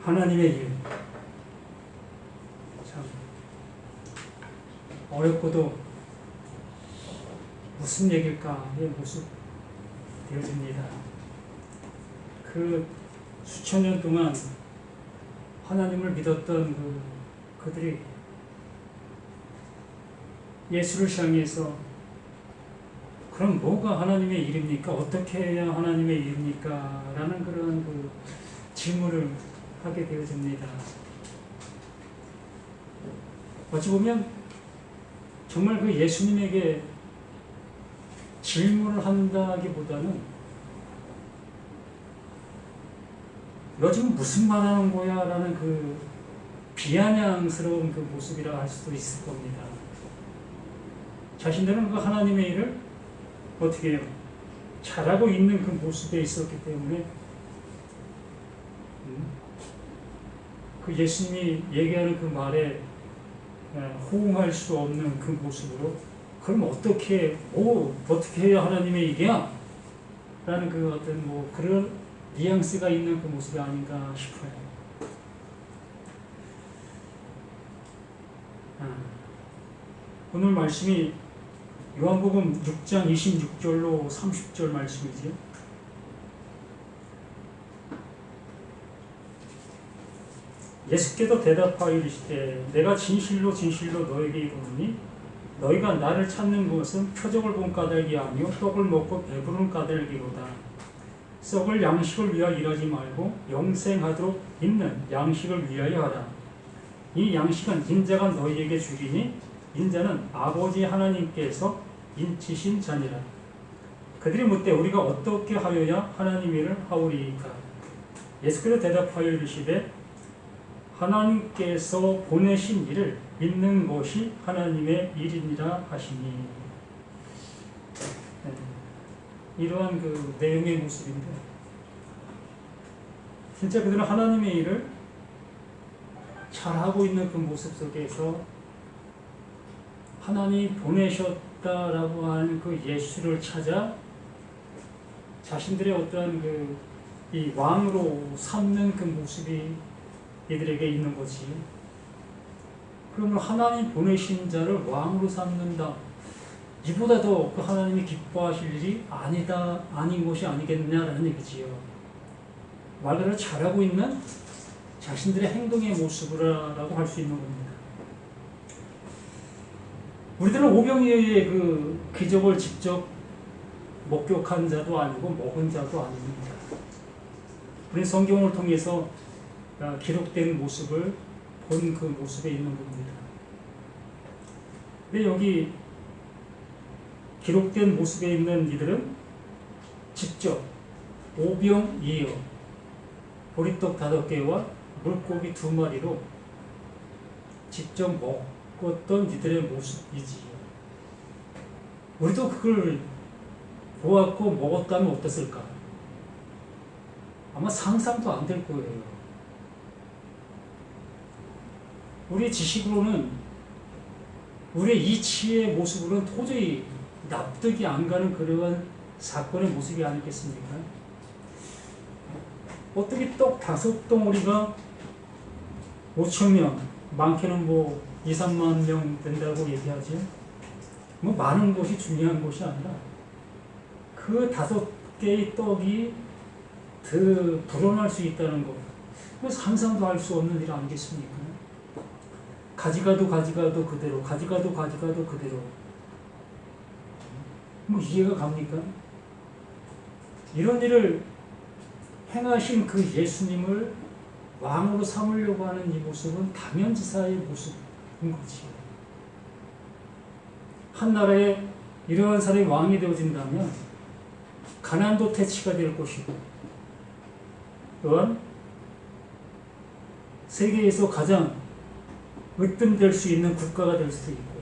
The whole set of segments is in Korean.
하나님의 일. 참 어렵고도 무슨 얘기일까의 모습 되어집니다. 그 수천 년 동안 하나님을 믿었던 그들이 예수를 향해서 그럼 뭐가 하나님의 일입니까? 어떻게 해야 하나님의 일입니까? 라는 그런 질문을 하게 되어집니다. 어찌 보면 정말 그 예수님에게 질문을 한다기보다는 너 지금 무슨 말 하는 거야? 라는 비아냥스러운 모습이라 할 수도 있을 겁니다. 자신들은 하나님의 일을 어떻게 해요? 잘하고 있는 모습에 있었기 때문에 예수님이 얘기하는 말에 호응할 수 없는 모습으로 그럼 어떻게 해야 하나님의 일이야? 라는 어떤 그런 뉘앙스가 있는 모습이 아닌가 싶어요. 오늘 말씀이 요한복음 6장 26절로 30절 말씀이지요. 예수께서 대답하여 이르시되 내가 진실로 진실로 너에게 이르노니 너희가 나를 찾는 것은 표적을 본 까닭이 아니요 떡을 먹고 배부른 까닭이로다. 썩을 양식을 위하여 일하지 말고 영생하도록 있는 양식을 위하여 하라. 이 양식은 인자가 너희에게 주리니 인자는 아버지 하나님께서 인치신 자니라. 그들이 묻되 우리가 어떻게 하여야 하나님 일을 하오리이까? 예수께서 대답하여 이르시되 하나님께서 보내신 일을 믿는 것이 하나님의 일이니라 하시니. 이러한 내용의 모습인데 진짜 그들은 하나님의 일을 잘하고 있는 모습 속에서 하나님이 보내셨다라고 하는 예수를 찾아 자신들의 어떠한 이 왕으로 삼는 모습이 이들에게 있는 거지. 그러면 하나님 보내신 자를 왕으로 삼는다. 이보다 더 하나님이 기뻐하실 일이 아닌 것이 아니겠느냐라는 얘기지요. 말 그대로 잘하고 있는 자신들의 행동의 모습이라고 할 수 있는 겁니다. 우리들은 오병이어의 기적을 직접 목격한 자도 아니고 먹은 자도 아닙니다. 우리는 성경을 통해서 기록된 모습을 본 모습에 있는 겁니다. 근데 여기 기록된 모습에 있는 이들은 직접 오병이어 보리떡 5개와 물고기 2마리로 직접 먹었던 이들의 모습이지요. 우리도 그걸 보았고 먹었다면 어땠을까? 아마 상상도 안 될 거예요. 우리의 지식으로는, 우리의 이치의 모습으로는 도저히 납득이 안 가는 그러한 사건의 모습이 아니겠습니까? 어떻게 떡 5덩어리가 5,000명, 많게는 2, 3만 명 된다고 얘기하죠. 많은 것이 중요한 것이 아니라 그 5개의 떡이 더 불어날 수 있다는 것. 상상도 할 수 없는 일 아니겠습니까? 가져가도 그대로, 가져가도 그대로. 이해가 갑니까? 이런 일을 행하신 예수님을 왕으로 삼으려고 하는 이 모습은 당연지사의 모습인 거지요. 한 나라에 이러한 사람이 왕이 되어진다면 가난도 퇴치가 될 것이고, 또한 세계에서 가장 으뜸될 수 있는 국가가 될 수도 있고,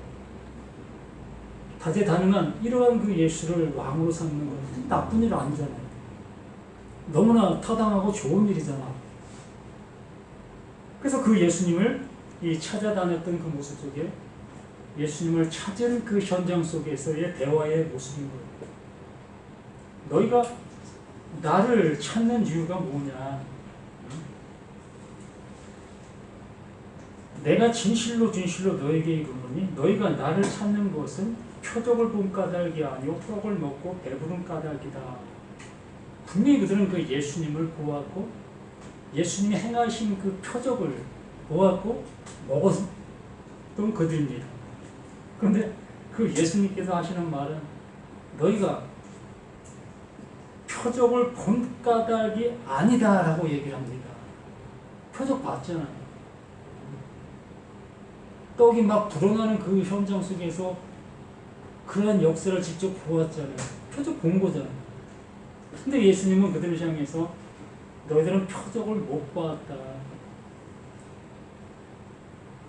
다재다능한 이러한 예수를 왕으로 삼는 것은 나쁜 일 아니잖아요. 너무나 타당하고 좋은 일이잖아. 그래서 예수님을 찾아다녔던 모습 속에 예수님을 찾은 현장 속에서의 대화의 모습인 거예요. 너희가 나를 찾는 이유가 뭐냐? 내가 진실로 진실로 너에게 이르노니 너희가 나를 찾는 것은 표적을 본 까닭이 아니요 떡을 먹고 배부른 까닭이다. 분명히 그들은 그 예수님을 보았고 예수님이 행하신 그 표적을 보았고 먹었던 그들입니다. 그런데 그 예수님께서 하시는 말은 너희가 표적을 본 까닭이 아니다라고 얘기를 합니다. 표적 봤잖아요. 떡이 막 불어나는 그 현장 속에서 그러한 역사를 직접 보았잖아요. 표적 본 거잖아요. 근데 예수님은 그들을 향해서 너희들은 표적을 못 봤다.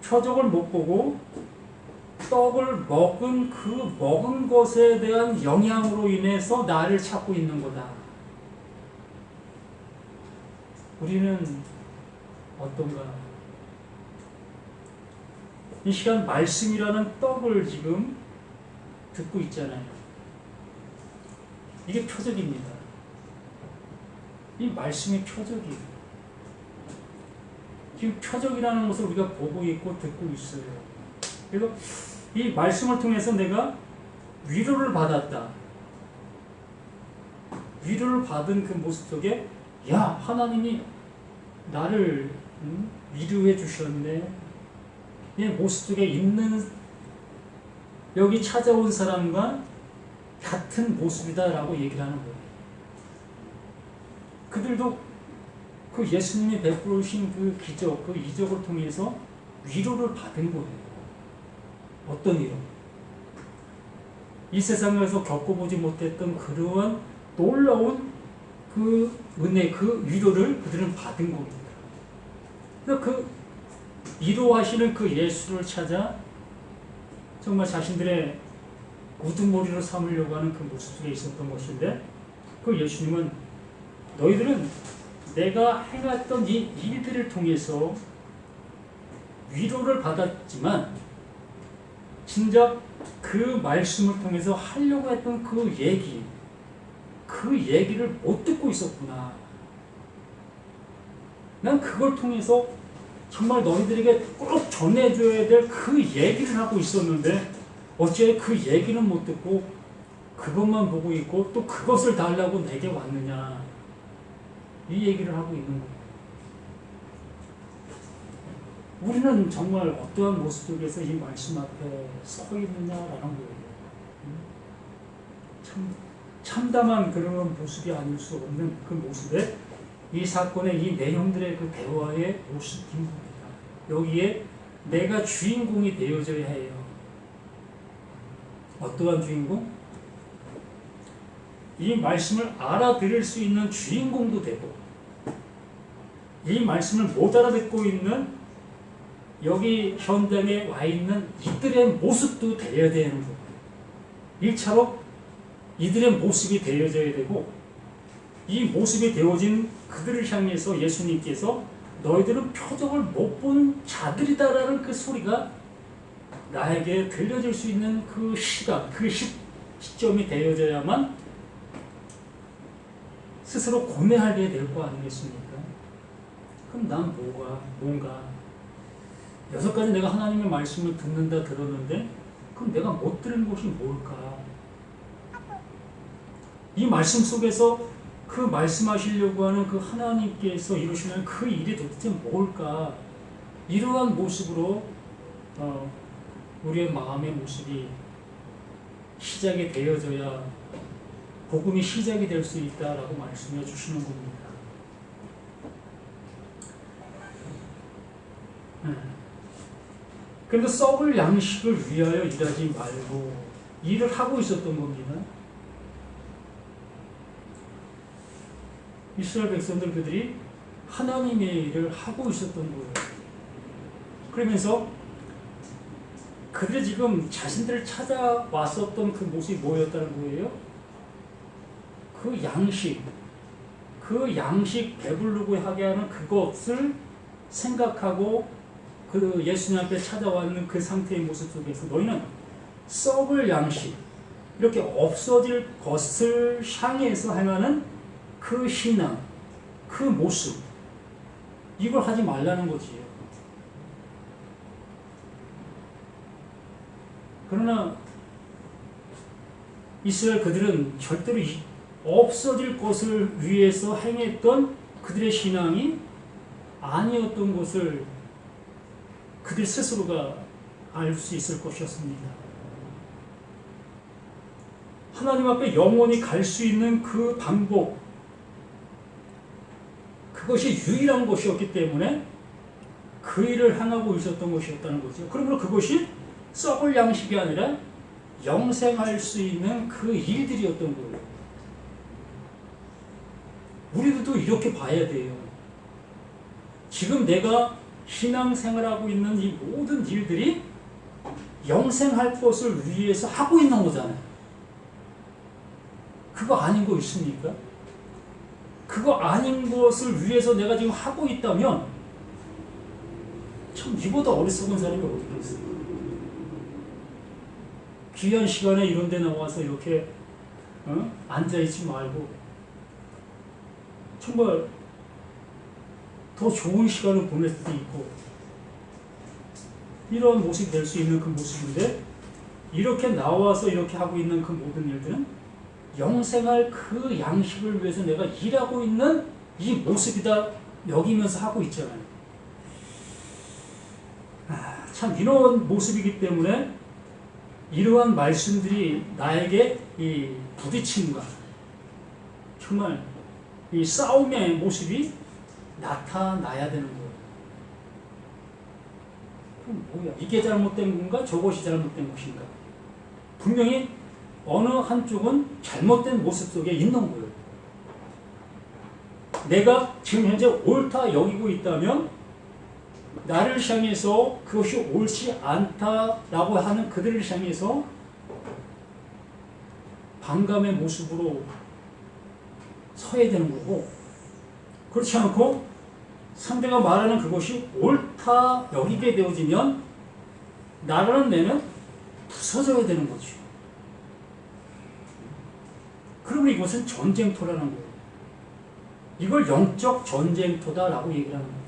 표적을 못 보고 떡을 먹은 그 먹은 것에 대한 영향으로 인해서 나를 찾고 있는 거다. 우리는 어떤가? 이 시간 말씀이라는 떡을 지금 듣고 있잖아요. 이게 표적입니다. 이 말씀이 표적이에요. 지금 표적이라는 것을 우리가 보고 있고 듣고 있어요. 그래서 이 말씀을 통해서 내가 위로를 받았다. 위로를 받은 그 모습 속에 야, 하나님이 나를 위로해 주셨네. 이 모습 속에 있는 여기 찾아온 사람과 같은 모습이다라고 얘기를 하는 거예요. 그들도 그 예수님이 베푸신 그 기적, 그 이적을 통해서 위로를 받은 거예요. 어떤 위로? 이 세상에서 겪어보지 못했던 그러한 놀라운 그 은혜, 그 위로를 그들은 받은 겁니다. 그래서 그 위로하시는 그 예수를 찾아 정말 자신들의 우두머리로 삼으려고 하는 그 모습 속에 있었던 것인데 그 예수님은 너희들은 내가 행했던 이 일들을 통해서 위로를 받았지만 진작 그 말씀을 통해서 하려고 했던 그 얘기를 못 듣고 있었구나. 난 그걸 통해서 정말 너희들에게 꼭 전해줘야 될 그 얘기를 하고 있었는데 어째 그 얘기는 못 듣고 그것만 보고 있고 또 그것을 달라고 내게 왔느냐. 이 얘기를 하고 있는 거예요. 우리는 정말 어떠한 모습 속에서 이 말씀 앞에 서 있느냐라는 거예요. 참담한 그런 모습이 아닐 수 없는 그 모습에 이 사건의 이 내용들의 그 대화의 모습인 겁니다. 여기에 내가 주인공이 되어져야 해요. 어떠한 주인공? 이 말씀을 알아들을 수 있는 주인공도 되고 이 말씀을 못 알아듣고 있는 여기 현장에 와 있는 이들의 모습도 되어야 되는 거예요. 1차로 이들의 모습이 되어져야 되고 이 모습이 되어진 그들을 향해서 예수님께서 너희들은 표적을 못 본 자들이다라는 그 소리가 나에게 들려질 수 있는 그 시각, 그 시점이 되어져야만 스스로 고뇌하게 될 거 아니겠습니까? 그럼 난 뭔가 6가지 내가 하나님의 말씀을 듣는다 들었는데 그럼 내가 못 들은 것이 뭘까? 이 말씀 속에서 그 말씀하시려고 하는 그 하나님께서 이루시는 그 일이 도대체 뭘까? 이러한 모습으로 우리의 마음의 모습이 시작이 되어져야 복음이 시작이 될 수 있다라고 말씀해 주시는 겁니다. 그런데 썩을 양식을 위하여 일하지 말고 일을 하고 있었던 겁니다. 이스라엘 백성들 그들이 하나님의 일을 하고 있었던 거예요. 그러면서 그들이 지금 자신들을 찾아왔었던 그 모습이 뭐였다는 거예요? 그 양식 배부르고 하게 하는 그것을 생각하고 그 예수님 앞에 찾아왔는 그 상태의 모습 속에서 너희는 썩을 양식, 이렇게 없어질 것을 향해서 행하는 그 신앙, 그 모습, 이걸 하지 말라는 거지요. 그러나 이스라엘 그들은 절대로 없어질 것을 위해서 행했던 그들의 신앙이 아니었던 것을 그들 스스로가 알 수 있을 것이었습니다. 하나님 앞에 영원히 갈 수 있는 그 방법, 그것이 유일한 것이었기 때문에 그 일을 행하고 있었던 것이었다는 거죠. 그러므로 그것이 썩을 양식이 아니라 영생할 수 있는 그 일들이었던 거예요. 우리들도 이렇게 봐야 돼요. 지금 내가 신앙생활하고 있는 이 모든 일들이 영생할 것을 위해서 하고 있는 거잖아요. 그거 아닌 거 있습니까? 그거 아닌 것을 위해서 내가 지금 하고 있다면 참 이보다 어리석은 사람이 어디 있겠어요? 귀한 시간에 이런 데 나와서 이렇게 앉아있지 말고 정말 더 좋은 시간을 보낼 수도 있고 이런 모습이 될 수 있는 그 모습인데 이렇게 나와서 이렇게 하고 있는 그 모든 일들은 영생할 그 양식을 위해서 내가 일하고 있는 이 모습이다 여기면서 하고 있잖아요. 참 이런 모습이기 때문에 이러한 말씀들이 나에게 이 부딪힘과 정말 이 싸움의 모습이 나타나야 되는 거예요. 그럼 뭐야? 이게 잘못된 건가? 저것이 잘못된 것인가? 분명히 어느 한쪽은 잘못된 모습 속에 있는 거예요. 내가 지금 현재 옳다 여기고 있다면 나를 향해서 그것이 옳지 않다라고 하는 그들을 향해서 반감의 모습으로 서야 되는 거고, 그렇지 않고 상대가 말하는 그것이 옳다 여기게 되어지면 나라는 내는 부서져야 되는 거죠. 그러면 이것은 전쟁터라는 거예요. 이걸 영적 전쟁터다라고 얘기를 하는 겁니다.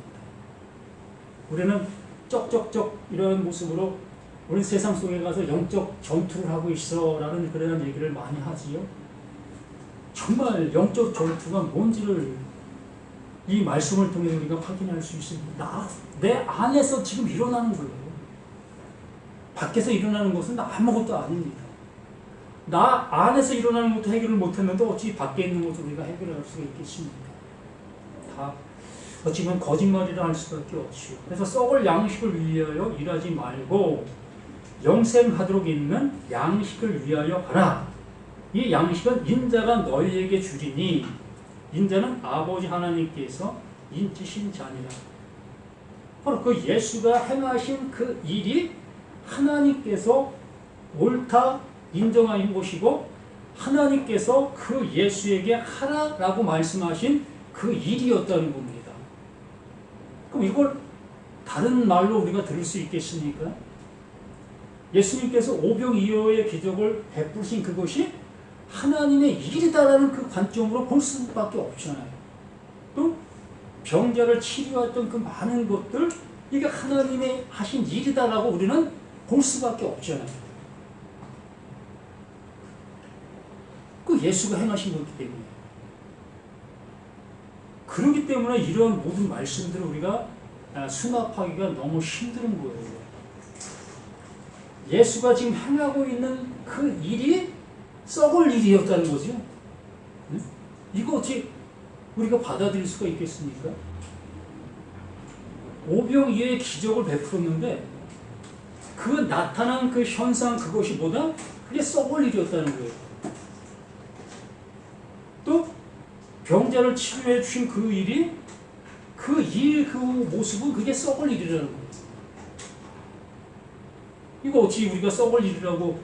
우리는 쩍쩍쩍 이런 모습으로 우리 세상 속에 가서 영적 전투를 하고 있어 라는 그런 얘기를 많이 하지요. 정말 영적 전투가 뭔지를 이 말씀을 통해 우리가 확인할 수 있습니다. 내 안에서 지금 일어나는 거예요. 밖에서 일어나는 것은 아무것도 아닙니다. 나 안에서 일어나는 것도 해결을 못했는데 어찌 밖에 있는 것을 우리가 해결할 수가 있겠습니까? 다 어찌 보면 거짓말이라 할 수밖에 없지요. 그래서 썩을 양식을 위하여 일하지 말고 영생하도록 있는 양식을 위하여 하라. 이 양식은 인자가 너희에게 주리니 인자는 아버지 하나님께서 인치신 자니라. 바로 그 예수가 행하신 그 일이 하나님께서 옳다 인정하신 것이고 하나님께서 그 예수에게 하라라고 말씀하신 그 일이었다는 겁니다. 그럼 이걸 다른 말로 우리가 들을 수 있겠습니까? 예수님께서 오병이어의 기적을 베푸신 그것이 하나님의 일이다라는 그 관점으로 볼 수밖에 없잖아요. 또 병자를 치료했던 그 많은 것들 이게 하나님의 하신 일이다라고 우리는 볼 수밖에 없잖아요. 그 예수가 행하신 거기 때문에. 그렇기 때문에 이런 모든 말씀들을 우리가 수납하기가 너무 힘든 거예요. 예수가 지금 행하고 있는 그 일이 썩을 일이었다는 거죠. 네? 이거 어떻게 우리가 받아들일 수가 있겠습니까? 오병이어의 기적을 베풀었는데 그 나타난 그 현상 그것이 뭐다? 그게 썩을 일이었다는 거예요. 또 병자를 치료해 주신 그 일이 그 모습은 그게 썩을 일이라는 거예요. 이거 어찌 우리가 썩을 일이라고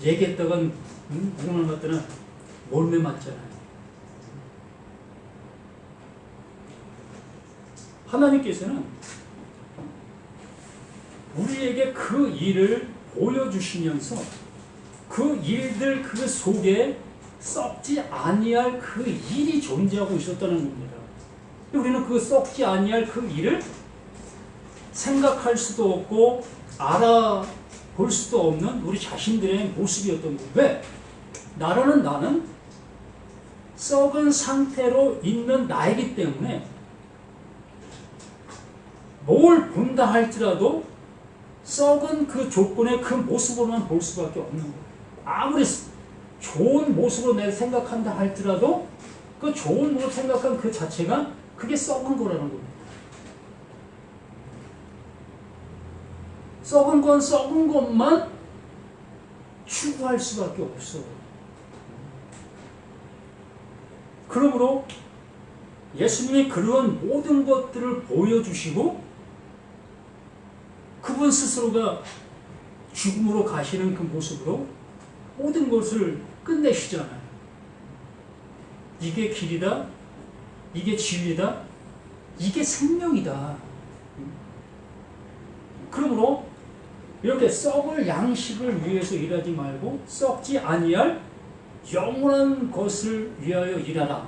얘기했다간 누구만 갖다나 몰매 맞잖아요. 하나님께서는 우리에게 그 일을 보여주시면서 그 일들 그 속에 썩지 아니할 그 일이 존재하고 있었다는 겁니다. 우리는 그 썩지 아니할 그 일을 생각할 수도 없고 알아볼 볼 수도 없는 우리 자신들의 모습이었던 거예요. 왜? 나라는 나는 썩은 상태로 있는 나이기 때문에 뭘 본다 할지라도 썩은 그 조건의 그 모습으로만 볼 수밖에 없는 거예요. 아무리 좋은 모습으로 내가 생각한다 할지라도 그 좋은 모습 생각한 그 자체가 그게 썩은 거라는 겁니다. 썩은 건 썩은 것만 추구할 수밖에 없어요. 그러므로 예수님이 그런 모든 것들을 보여주시고 그분 스스로가 죽음으로 가시는 그 모습으로 모든 것을 끝내시잖아요. 이게 길이다, 이게 진리다, 이게 생명이다. 그러므로 이렇게 썩을 양식을 위해서 일하지 말고 썩지 아니할 영원한 것을 위하여 일하라.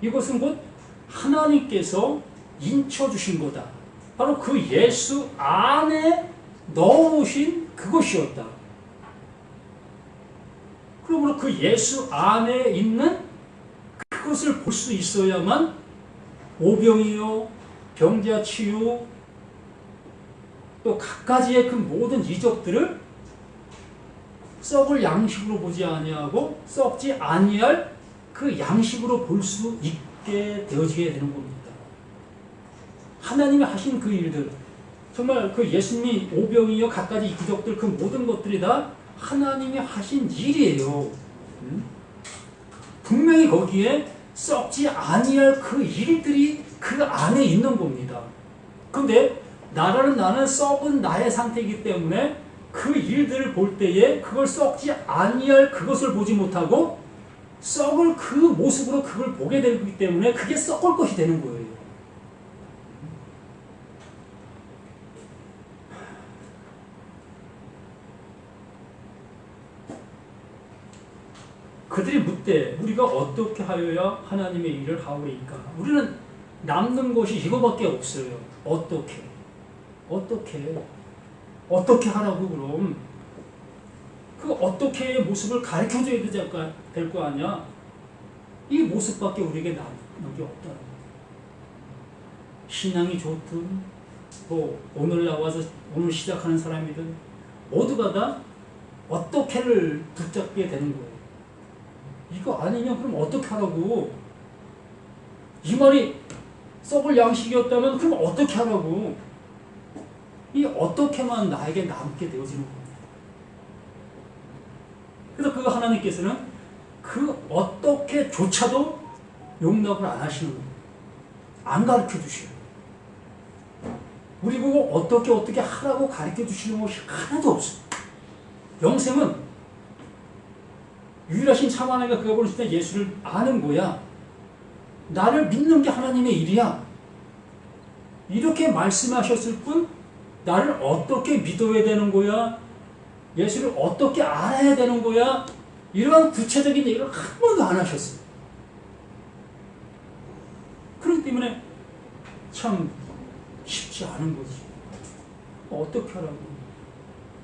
이것은 곧 하나님께서 인쳐주신 거다. 바로 그 예수 안에 넣어놓으신 그것이었다. 그러므로 그 예수 안에 있는 그것을 볼 수 있어야만 오병이요, 병자 치유, 또 갖가지의 그 모든 이적들을 썩을 양식으로 보지 아니하고 썩지 아니할 그 양식으로 볼 수 있게 되어지게 되는 겁니다. 하나님이 하신 그 일들, 정말 그 예수님이 오병이요 갖가지 기적들 그 모든 것들이 다 하나님이 하신 일이에요. 분명히 거기에 썩지 아니할 그 일들이 그 안에 있는 겁니다. 그런데 나는 썩은 나의 상태이기 때문에 그 일들을 볼 때에 그걸 썩지 아니할 그것을 보지 못하고 썩을 그 모습으로 그걸 보게 되기 때문에 그게 썩을 것이 되는 거예요. 그들이 묻되 우리가 어떻게 하여야 하나님의 일을 하오리까? 우리는 남는 것이 이거밖에 없어요. 어떻게 하라고 그럼? 그 어떻게의 모습을 가르쳐줘야 될 거 아니야? 이 모습밖에 우리에게 남는 게 없다. 신앙이 좋든 뭐 오늘 나와서 오늘 시작하는 사람이든 모두가 다 어떻게를 붙잡게 되는 거예요. 이거 아니면 그럼 어떻게 하라고? 이 말이 썩을 양식이었다면 그럼 어떻게 하라고? 이 어떻게만 나에게 남게 되어지는 겁니다. 그래서 그 하나님께서는 그 어떻게조차도 용납을 안 하시는 거예요. 안 가르쳐 주셔요. 우리 보고 어떻게 하라고 가르쳐 주시는 것이 하나도 없어요. 영생은 유일하신 참 하나님과 그가 보내신 때 예수를 아는 거야. 나를 믿는 게 하나님의 일이야. 이렇게 말씀하셨을 뿐 나를 어떻게 믿어야 되는 거야? 예수를 어떻게 알아야 되는 거야? 이러한 구체적인 얘기를 한 번도 안 하셨어요. 그렇기 때문에 참 쉽지 않은 거지. 어떻게 하라고?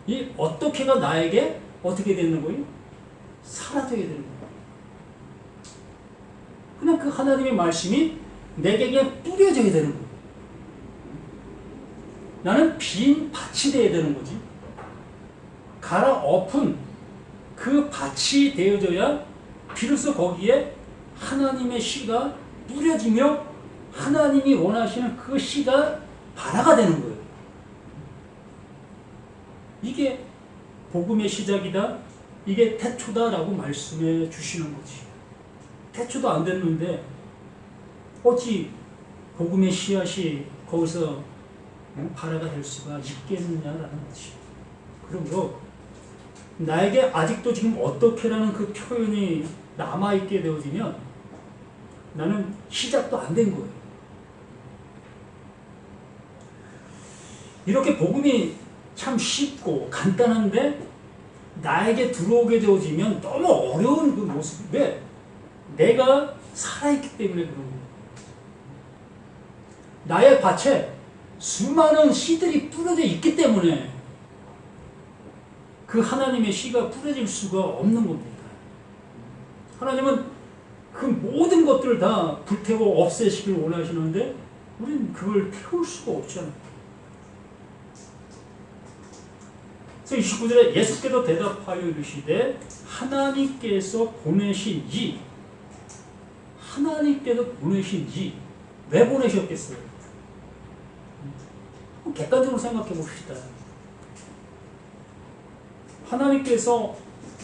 이 어떻게가 나에게 어떻게 되는 거예요? 사라져야 되는 거예요. 그냥 그 하나님의 말씀이 내게 그냥 뿌려져야 되는 거예요. 나는 빈 밭이 되어야 되는 거지. 갈아엎은 그 밭이 되어져야 비로소 거기에 하나님의 씨가 뿌려지며 하나님이 원하시는 그 씨가 발화가 되는 거예요. 이게 복음의 시작이다. 이게 태초다라고 말씀해 주시는 거지. 태초도 안 됐는데 어찌 복음의 씨앗이 거기서 발화가 될 수가 있겠느냐라는 거지. 그러므로 나에게 아직도 지금 어떻게라는 그 표현이 남아있게 되어지면 나는 시작도 안 된 거예요. 이렇게 복음이 참 쉽고 간단한데 나에게 들어오게 되어지면 너무 어려운 그 모습. 왜? 내가 살아있기 때문에 그런 거예요. 나의 밭에 수많은 씨들이 뿌려져 있기 때문에 그 하나님의 씨가 뿌려질 수가 없는 겁니다. 하나님은 그 모든 것들을 다 불태워 없애시길 원하시는데 우리는 그걸 태울 수가 없잖아요. 그래서 29절에 예수께서 대답하여 이르시되 하나님께서 보내신 이 왜 보내셨겠어요? 객관적으로 생각해 봅시다. 하나님께서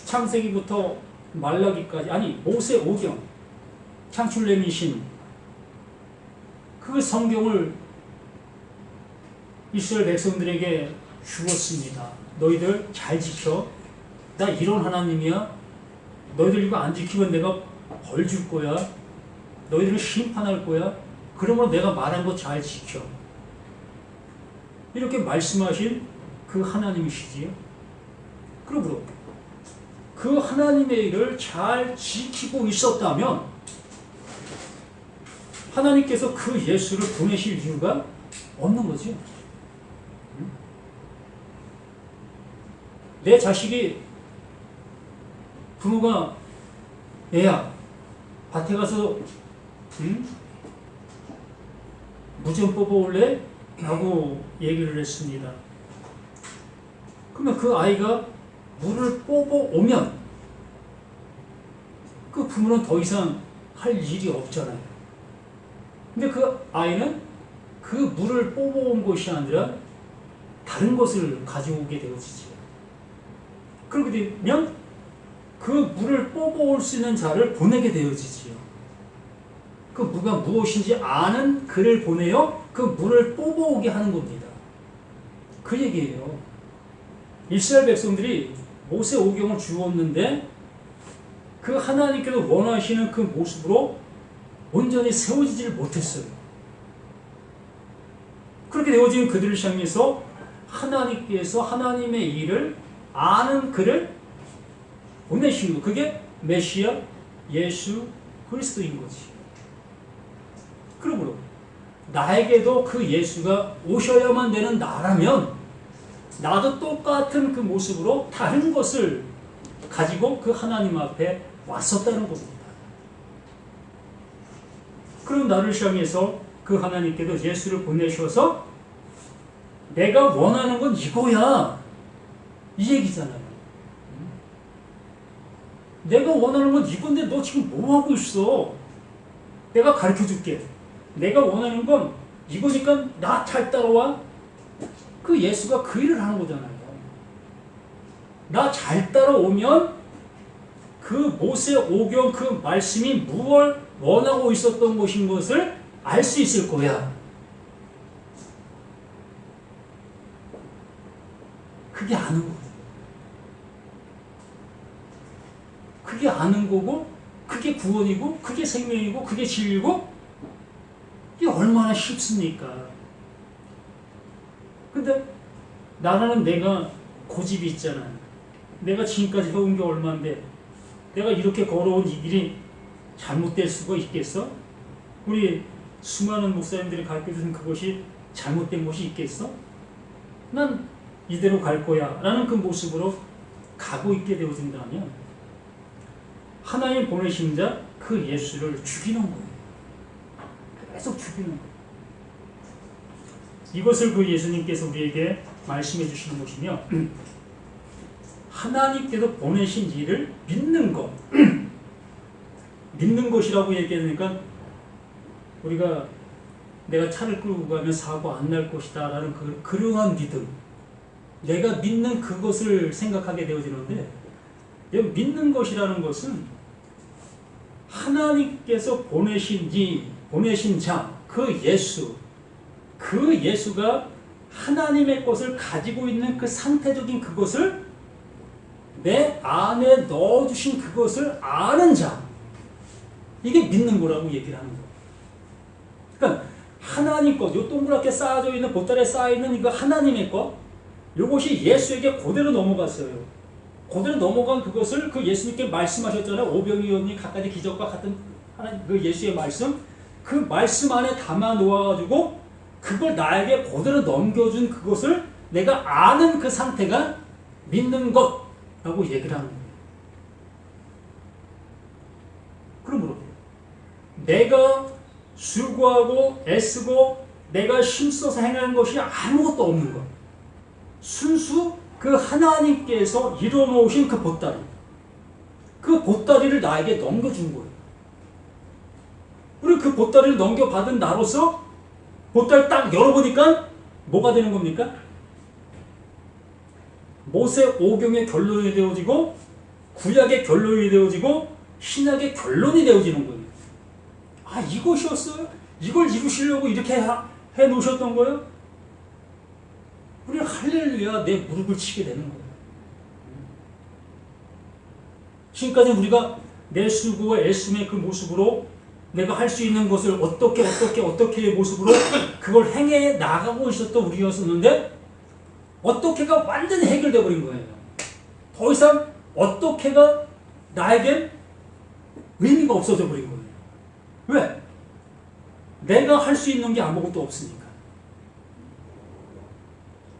창세기부터 말라기까지, 아니 모세 오경, 창출내미신 그 성경을 이스라엘 백성들에게 주었습니다. 너희들 잘 지켜. 나 이런 하나님이야. 너희들 이거 안 지키면 내가 벌 줄 거야. 너희들을 심판할 거야. 그러므로 내가 말한 거 잘 지켜. 이렇게 말씀하신 그 하나님이시지요. 그러므로 그 하나님의 일을 잘 지키고 있었다면 하나님께서 그 예수를 보내실 이유가 없는 거죠. 내 자식이 부모가 애야 밭에 가서 무 좀 뽑아올래? 라고 얘기를 했습니다. 그러면 그 아이가 물을 뽑아오면 그 부모는 더 이상 할 일이 없잖아요. 근데 그 아이는 그 물을 뽑아온 것이 아니라 다른 것을 가지고 오게 되어지죠. 그렇게 되면 그 물을 뽑아올 수 있는 자를 보내게 되어지지요. 그 무가 무엇인지 아는 그를 보내어 그 물을 뽑아오게 하는 겁니다. 그 얘기예요. 이스라엘 백성들이 모세 오경을 주었는데 그 하나님께서 원하시는 그 모습으로 온전히 세워지지를 못했어요. 그렇게 되어진 그들을 향해서 하나님께서 하나님의 일을 아는 그를 보내신 것, 그게 메시아 예수 그리스도인 거지. 그러므로 나에게도 그 예수가 오셔야만 되는 나라면 나도 똑같은 그 모습으로 다른 것을 가지고 그 하나님 앞에 왔었다는 겁니다. 그럼 나를 향해서 그 하나님께서 예수를 보내셔서 내가 원하는 건 이거야, 이 얘기잖아요. 내가 원하는 건 이건데 너 지금 뭐 하고 있어? 내가 가르쳐 줄게. 내가 원하는 건 이거니까 나 잘 따라와. 그 예수가 그 일을 하는 거잖아요. 나 잘 따라오면 그 모세 오경 그 말씀이 무엇을 원하고 있었던 것인 것을 알 수 있을 거야. 그게 아는 거예요. 그게 아는 거고, 그게 구원이고, 그게 생명이고, 그게 진리고, 이게 얼마나 쉽습니까? 근데 나라는 내가 고집이 있잖아. 내가 지금까지 해온 게 얼마인데 내가 이렇게 걸어온 이 길이 잘못될 수가 있겠어? 우리 수많은 목사님들이 가르쳐준 그것이 잘못된 것이 있겠어? 난 이대로 갈 거야 라는 그 모습으로 가고 있게 되어진다면 하나님 보내신 자 그 예수를 죽이는 거예요. 계속 죽이는 거예요. 이것을 그 예수님께서 우리에게 말씀해 주시는 것이며 하나님께서 보내신 일을 믿는 것 믿는 것이라고 얘기하니까 우리가 내가 차를 끌고 가면 사고 안 날 것이다 라는 그러한 믿음, 내가 믿는 그것을 생각하게 되어지는데 믿는 것이라는 것은 하나님께서 보내신 자, 그 예수가 하나님의 것을 가지고 있는 그 상태적인 그것을 내 안에 넣어주신 그것을 아는 자, 이게 믿는 거라고 얘기를 하는 거예요. 그러니까 하나님 것, 요 동그랗게 쌓아져 있는 보따리에 쌓여있는 이거 하나님의 것, 요것이 예수에게 그대로 넘어갔어요. 그대로 넘어간 그것을 그 예수님께 말씀하셨잖아요. 오병이어니 갖가지 기적과 같은 하나님 그 예수의 말씀, 그 말씀 안에 담아 놓아가지고 그걸 나에게 그대로 넘겨준 그것을 내가 아는 그 상태가 믿는 것라고 얘기를 하는 거예요. 그러므로 내가 수고하고 애쓰고 내가 힘써서 행하는 것이 아무것도 없는 것. 순수 그 하나님께서 이뤄놓으신 그 보따리. 그 보따리를 나에게 넘겨준 거예요. 그리고 그 보따리를 넘겨받은 나로서 보따리 딱 열어보니까 뭐가 되는 겁니까? 모세 오경의 결론이 되어지고 구약의 결론이 되어지고 신약의 결론이 되어지는 거예요. 아, 이것이었어요? 이걸 이루시려고 이렇게 해놓으셨던 거예요? 우리는 할렐루야 내 무릎을 치게 되는 거예요. 지금까지 우리가 내 수고와 애씀의 그 모습으로 내가 할 수 있는 것을 어떻게의 모습으로 그걸 행해 나가고 있었던 우리였었는데 어떻게가 완전히 해결되어 버린 거예요. 더 이상 어떻게가 나에겐 의미가 없어져 버린 거예요. 왜? 내가 할 수 있는 게 아무것도 없으니까.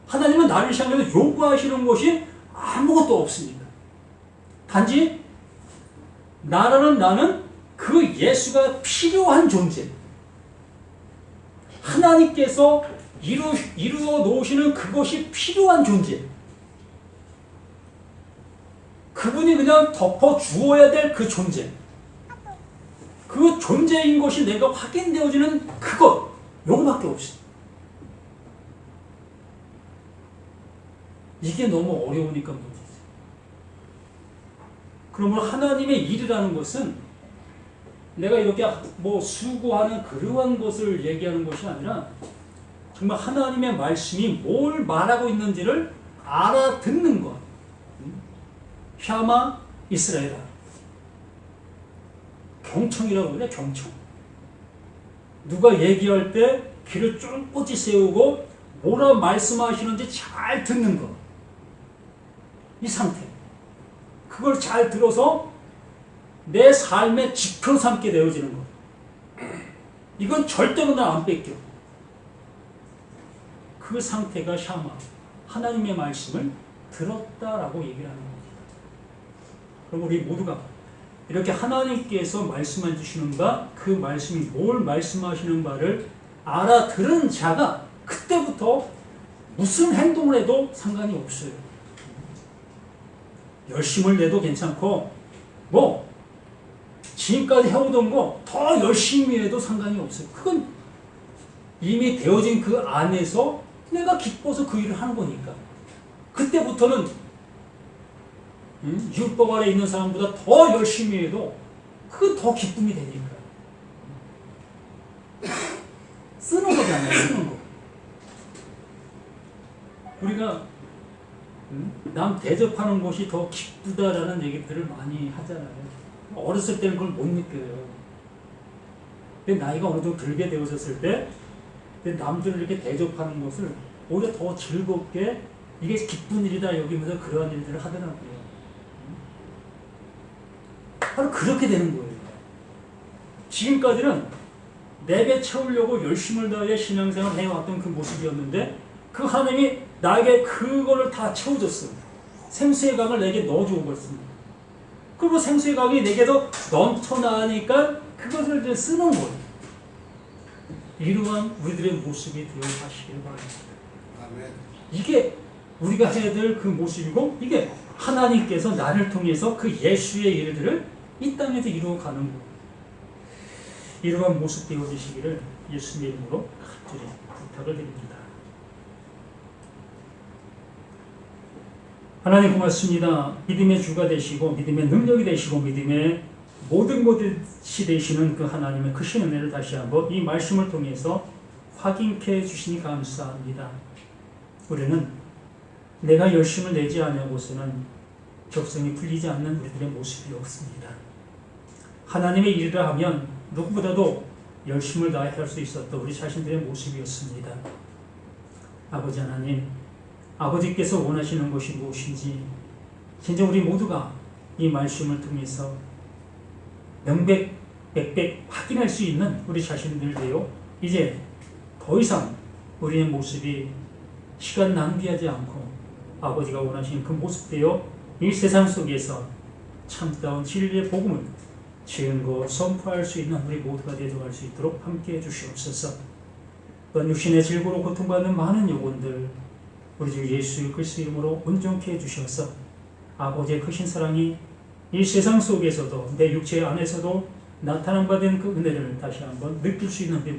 하나님은 나를 향해서 요구하시는 것이 아무것도 없으니까. 단지 나는 그 예수가 필요한 존재. 하나님께서 이루어 놓으시는 그것이 필요한 존재. 그분이 그냥 덮어 주어야 될 그 존재. 그 존재인 것이 내가 확인되어지는 그것. 요거밖에 없어. 이게 너무 어려우니까 문제지. 그러면 하나님의 일이라는 것은 내가 이렇게 뭐 수고하는 그러한 것을 얘기하는 것이 아니라 정말 하나님의 말씀이 뭘 말하고 있는지를 알아듣는 것. 샤마 이스라엘아. 경청이라고 그래, 경청. 누가 얘기할 때 귀를 쫑긋이 세우고 뭐라 말씀하시는지 잘 듣는 것. 이 상태. 그걸 잘 들어서 내 삶의 지표 삼게 되어지는 것. 이건 절대로 나 안 뺏겨. 그 상태가 샤마. 하나님의 말씀을 들었다라고 얘기를 하는 겁니다. 그럼 우리 모두가 이렇게 하나님께서 말씀해 주시는 바, 그 말씀이 뭘 말씀하시는 바를 알아들은 자가 그때부터 무슨 행동을 해도 상관이 없어요. 열심을 내도 괜찮고 뭐 지금까지 해오던 거 더 열심히 해도 상관이 없어요. 그건 이미 되어진 그 안에서 내가 기뻐서 그 일을 하는 거니까. 그때부터는 율법 아래 있는 사람보다 더 열심히 해도 그건 더 기쁨이 되니까. 쓰는 거잖아요. 쓰는 거. 우리가 남 대접하는 것이 더 기쁘다라는 얘기들을 많이 하잖아요. 어렸을 때는 그걸 못 느껴요. 근데 나이가 어느 정도 들게 되어졌을 때 남들을 이렇게 대접하는 것을 오히려 더 즐겁게 이게 기쁜 일이다 여기면서 그러한 일들을 하더라고요. 바로 그렇게 되는 거예요. 지금까지는 내배 채우려고 열심을 다해 신앙생활을 해왔던 그 모습이었는데 그 하나님이 나에게 그거를 다 채워줬어요. 생수의 강을 내게 넣어주고 버렸습니다. 그리고 생수의 강이 내게도 넘쳐나니까 그것을 이제 쓰는 거예요. 이러한 우리들의 모습이 되어 가시길 바랍니다. 아멘. 이게 우리가 해야 될 그 모습이고 이게 하나님께서 나를 통해서 그 예수의 일들을 이 땅에서 이루어가는 것. 이러한 모습 되어주시기를 예수님의 이름으로 간절히 부탁을 드립니다. 하나님 고맙습니다. 믿음의 주가 되시고 믿음의 능력이 되시고 믿음의 모든 것이 되시는 그 하나님의 크신 은혜를 다시 한번 이 말씀을 통해서 확인케 해주시니 감사합니다. 우리는 내가 열심을 내지 않으고서는 적성이 풀리지 않는 우리들의 모습이 없습니다. 하나님의 일을 하면 누구보다도 열심을 다해 할 수 있었던 우리 자신들의 모습이었습니다. 아버지 하나님, 아버지께서 원하시는 것이 무엇인지 진짜 우리 모두가 이 말씀을 통해서 명백백백 확인할 수 있는 우리 자신들 되어 이제 더 이상 우리의 모습이 시간 낭비하지 않고 아버지가 원하시는 그 모습되어 이 세상 속에서 참다운 진리의 복음을 증거 선포할 수 있는 우리 모두가 되도록 할 수 있도록 함께해 주시옵소서. 또한 육신의 질고로 고통받는 많은 영혼들 우리 주 예수 그리스도 이름으로 온전케 해주셔서 아버지의 크신 사랑이 이 세상 속에서도 내 육체 안에서도 나타난 바 된 그 은혜를 다시 한번 느낄 수 있는 우리